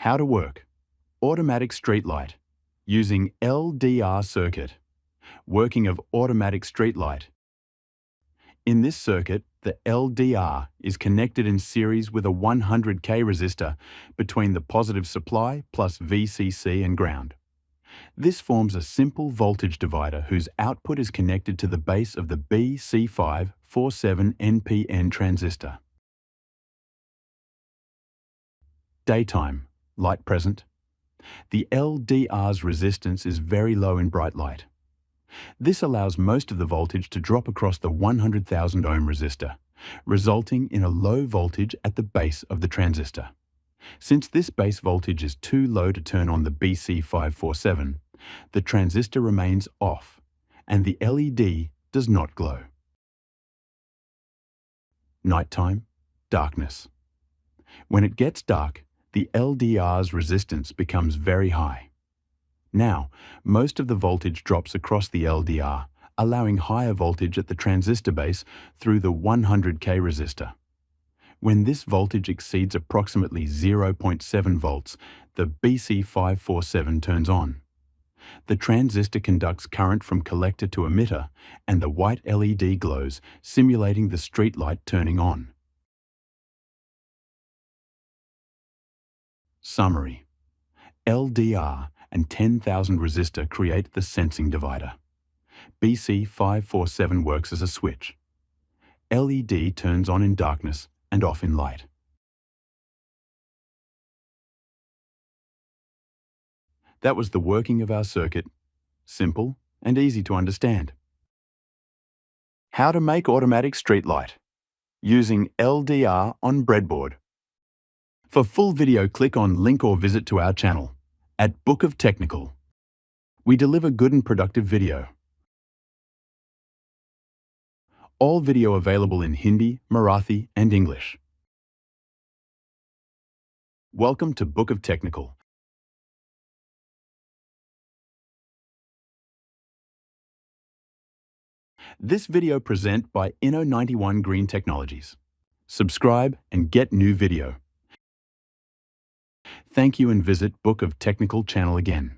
How to work. Automatic streetlight. Using LDR circuit. Working of automatic streetlight. In this circuit, the LDR is connected in series with a 100K resistor between the positive supply plus VCC and ground. This forms a simple voltage divider whose output is connected to the base of the BC547 NPN transistor. Daytime, light present. The LDR's resistance is very low in bright light. This allows most of the voltage to drop across the 100,000 ohm resistor, resulting in a low voltage at the base of the transistor. Since this base voltage is too low to turn on the BC547, the transistor remains off and the LED does not glow. Nighttime, darkness. When it gets dark, the LDR's resistance becomes very high. Now, most of the voltage drops across the LDR, allowing higher voltage at the transistor base through the 100K resistor. When this voltage exceeds approximately 0.7 volts, the BC547 turns on. The transistor conducts current from collector to emitter, and the white LED glows, simulating the streetlight turning on. Summary. LDR and 10,000 resistor create the sensing divider. BC547 works as a switch. LED turns on in darkness and off in light. That was the working of our circuit. Simple and easy to understand. How to make automatic streetlight. Using LDR on breadboard. For full video, click on link or visit to our channel at Book of Technical. We deliver good and productive video. All video available in Hindi, Marathi and English. Welcome to Book of Technical. This video present by Inno91 Green Technologies. Subscribe and get new video. Thank you and visit Book of Technical channel again.